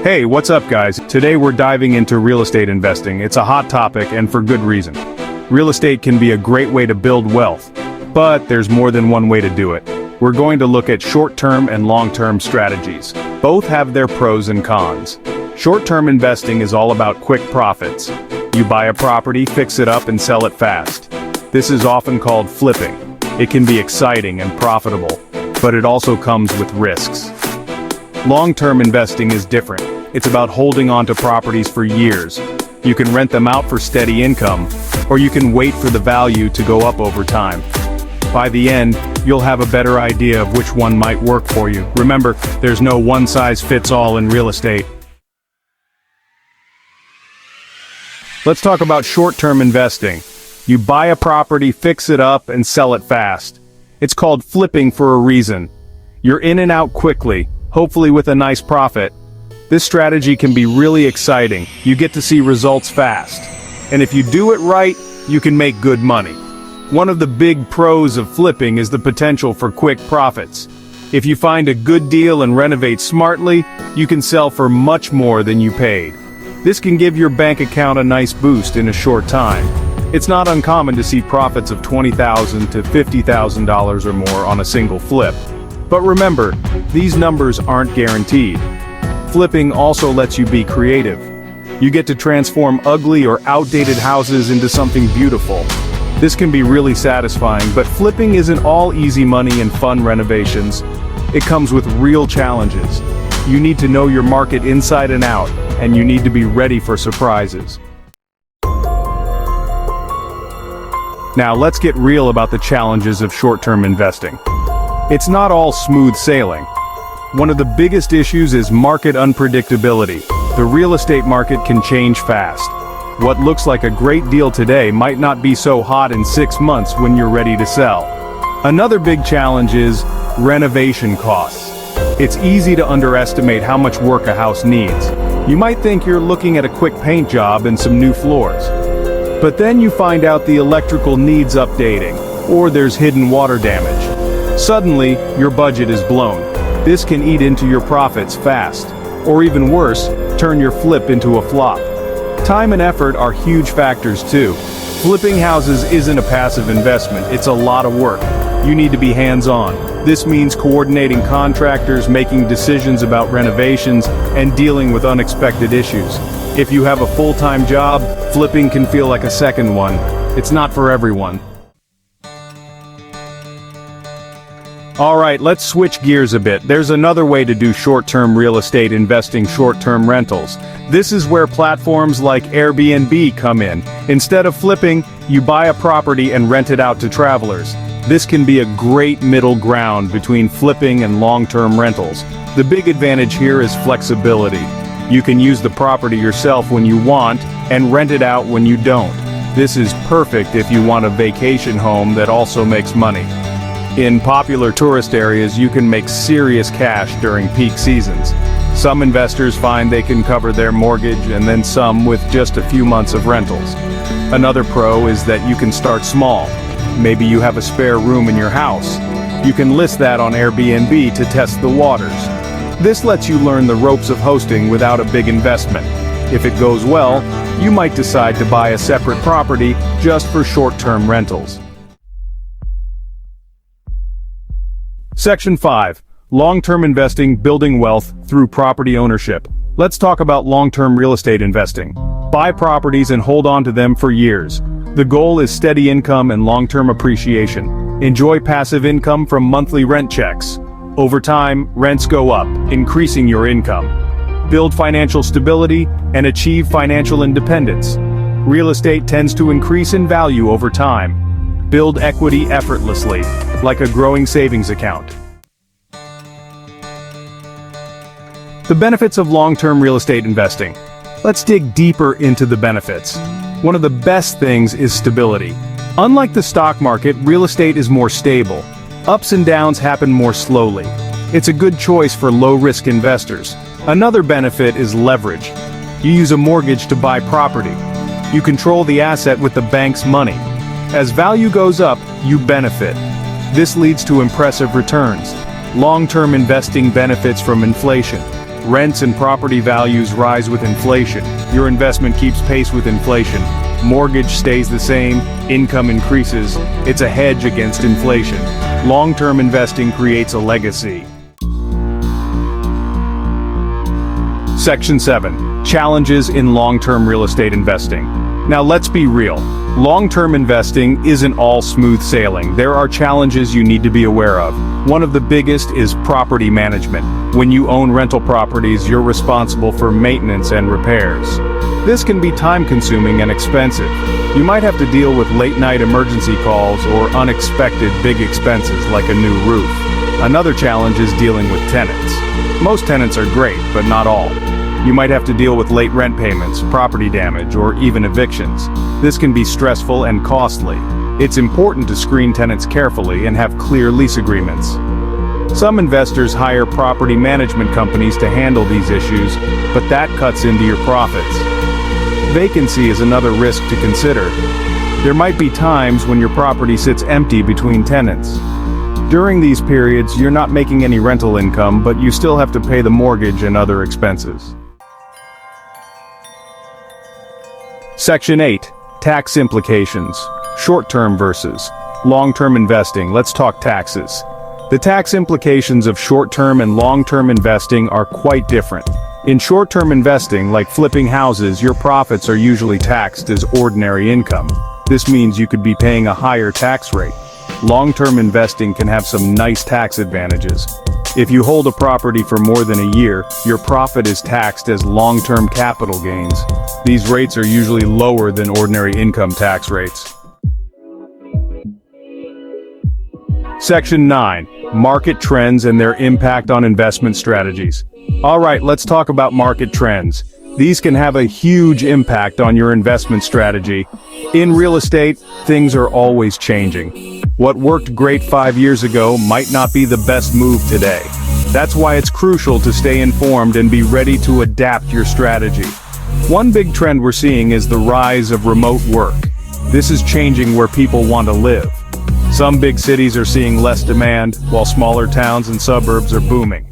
Hey, what's up guys? Today we're diving into real estate investing. It's a hot topic and for good reason. Real estate can be a great way to build wealth, but there's more than one way to do it. We're going to look at short-term and long-term strategies. Both have their pros and cons. Short-term investing is all about quick profits. You buy a property, fix it up and sell it fast. This is often called flipping. It can be exciting and profitable, but it also comes with risks. Long-term investing is different. It's about holding on to properties for years. You can rent them out for steady income, or you can wait for the value to go up over time. By the end, you'll have a better idea of which one might work for you. Remember, there's no one-size-fits-all in real estate. Let's talk about short-term investing. You buy a property, fix it up, and sell it fast. It's called flipping for a reason. You're in and out quickly, hopefully with a nice profit. This strategy can be really exciting. You get to see results fast. And if you do it right, you can make good money. One of the big pros of flipping is the potential for quick profits. If you find a good deal and renovate smartly, you can sell for much more than you paid. This can give your bank account a nice boost in a short time. It's not uncommon to see profits of $20,000 to $50,000 or more on a single flip. But remember, these numbers aren't guaranteed. Flipping also lets you be creative. You get to transform ugly or outdated houses into something beautiful. This can be really satisfying, but flipping isn't all easy money and fun renovations. It comes with real challenges. You need to know your market inside and out, and you need to be ready for surprises. Now let's get real about the challenges of short-term investing. It's not all smooth sailing. One of the biggest issues is market unpredictability. The real estate market can change fast. What looks like a great deal today might not be so hot in 6 months when you're ready to sell. Another big challenge is renovation costs. It's easy to underestimate how much work a house needs. You might think you're looking at a quick paint job and some new floors. But then you find out the electrical needs updating, or there's hidden water damage. Suddenly, your budget is blown. This can eat into your profits fast, or even worse, turn your flip into a flop. Time and effort are huge factors too. Flipping houses isn't a passive investment, it's a lot of work. You need to be hands-on. This means coordinating contractors, making decisions about renovations, and dealing with unexpected issues. If you have a full-time job, flipping can feel like a second one. It's not for everyone. Alright, let's switch gears a bit. There's another way to do short-term real estate investing, short-term rentals. This is where platforms like Airbnb come in. Instead of flipping, you buy a property and rent it out to travelers. This can be a great middle ground between flipping and long-term rentals. The big advantage here is flexibility. You can use the property yourself when you want, and rent it out when you don't. This is perfect if you want a vacation home that also makes money. In popular tourist areas, you can make serious cash during peak seasons. Some investors find they can cover their mortgage and then some with just a few months of rentals. Another pro is that you can start small. Maybe you have a spare room in your house. You can list that on Airbnb to test the waters. This lets you learn the ropes of hosting without a big investment. If it goes well, you might decide to buy a separate property just for short-term rentals. Section 5. Long-term investing, building wealth through property ownership. Let's talk about long-term real estate investing. Buy properties and hold on to them for years. The goal is steady income and long-term appreciation. Enjoy passive income from monthly rent checks. Over time, rents go up, increasing your income. Build financial stability and achieve financial independence. Real estate tends to increase in value over time. Build equity effortlessly, like a growing savings account. The benefits of long-term real estate investing. Let's dig deeper into the benefits. One of the best things is stability. Unlike the stock market, real estate is more stable. Ups and downs happen more slowly. It's a good choice for low-risk investors. Another benefit is leverage. You use a mortgage to buy property. You control the asset with the bank's money. As value goes up, you benefit. This leads to impressive returns. Long-term investing benefits from inflation. Rents and property values rise with inflation. Your investment keeps pace with inflation. Mortgage stays the same, income increases. It's a hedge against inflation. Long-term investing creates a legacy. Section 7. Challenges in long-term real estate investing. Now let's be real. Long-term investing isn't all smooth sailing. There are challenges you need to be aware of. One of the biggest is property management. When you own rental properties, you're responsible for maintenance and repairs. This can be time-consuming and expensive. You might have to deal with late-night emergency calls or unexpected big expenses like a new roof. Another challenge is dealing with tenants. Most tenants are great, but not all. You might have to deal with late rent payments, property damage, or even evictions. This can be stressful and costly. It's important to screen tenants carefully and have clear lease agreements. Some investors hire property management companies to handle these issues, but that cuts into your profits. Vacancy is another risk to consider. There might be times when your property sits empty between tenants. During these periods, you're not making any rental income, but you still have to pay the mortgage and other expenses. Section 8. Tax implications. Short-term versus long-term investing. Let's talk taxes. The tax implications of short-term and long-term investing are quite different. In short-term investing, like flipping houses, your profits are usually taxed as ordinary income. This means you could be paying a higher tax rate. Long-term investing can have some nice tax advantages. If you hold a property for more than a year, your profit is taxed as long-term capital gains. These rates are usually lower than ordinary income tax rates. Section 9. Market trends and their impact on investment strategies. Alright, let's talk about market trends. These can have a huge impact on your investment strategy. In real estate, things are always changing. What worked great 5 years ago might not be the best move today. That's why it's crucial to stay informed and be ready to adapt your strategy. One big trend we're seeing is the rise of remote work. This is changing where people want to live. Some big cities are seeing less demand, while smaller towns and suburbs are booming.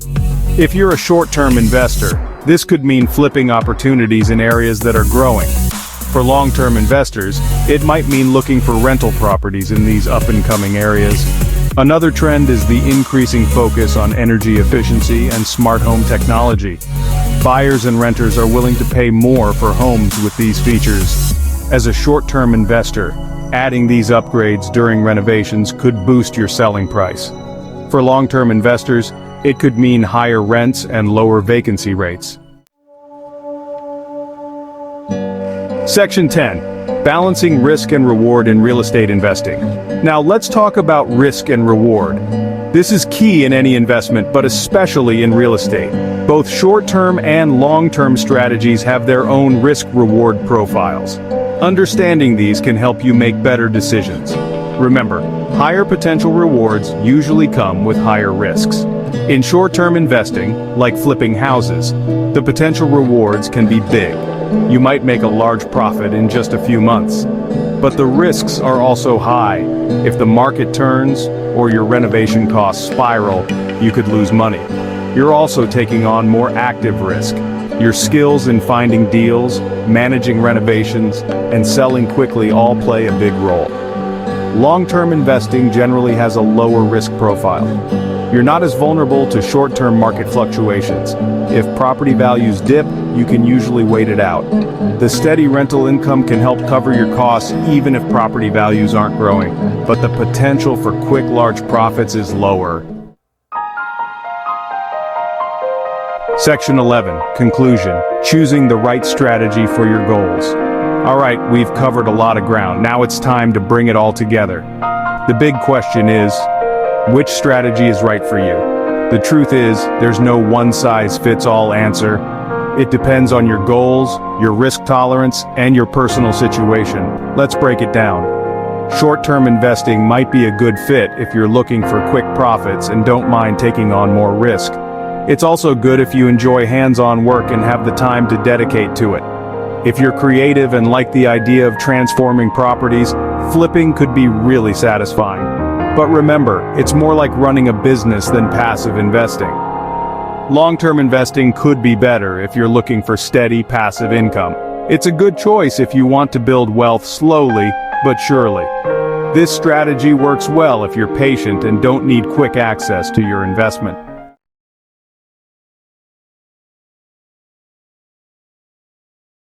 If you're a short-term investor, this could mean flipping opportunities in areas that are growing. For long-term investors, it might mean looking for rental properties in these up-and-coming areas. Another trend is the increasing focus on energy efficiency and smart home technology. Buyers and renters are willing to pay more for homes with these features. As a short-term investor, adding these upgrades during renovations could boost your selling price. For long-term investors, it could mean higher rents and lower vacancy rates. Section 10. Balancing risk and reward in real estate investing. Now let's talk about risk and reward. This is key in any investment, but especially in real estate. Both short-term and long-term strategies have their own risk-reward profiles. Understanding these can help you make better decisions. Remember, higher potential rewards usually come with higher risks. In short-term investing, like flipping houses, the potential rewards can be big. You might make a large profit in just a few months. But the risks are also high. If the market turns, or your renovation costs spiral, you could lose money. You're also taking on more active risk. Your skills in finding deals, managing renovations, and selling quickly all play a big role. Long-term investing generally has a lower risk profile. You're not as vulnerable to short-term market fluctuations. If property values dip, you can usually wait it out. The steady rental income can help cover your costs even if property values aren't growing, but the potential for quick large profits is lower. Section 11. Conclusion. Choosing the right strategy for your goals. Alright, we've covered a lot of ground. Now it's time to bring it all together. The big question is, which strategy is right for you? The truth is, there's no one-size-fits-all answer. It depends on your goals, your risk tolerance, and your personal situation. Let's break it down. Short-term investing might be a good fit if you're looking for quick profits and don't mind taking on more risk. It's also good if you enjoy hands-on work and have the time to dedicate to it. If you're creative and like the idea of transforming properties, flipping could be really satisfying. But remember, it's more like running a business than passive investing. Long-term investing could be better if you're looking for steady, passive income. It's a good choice if you want to build wealth slowly, but surely. This strategy works well if you're patient and don't need quick access to your investment.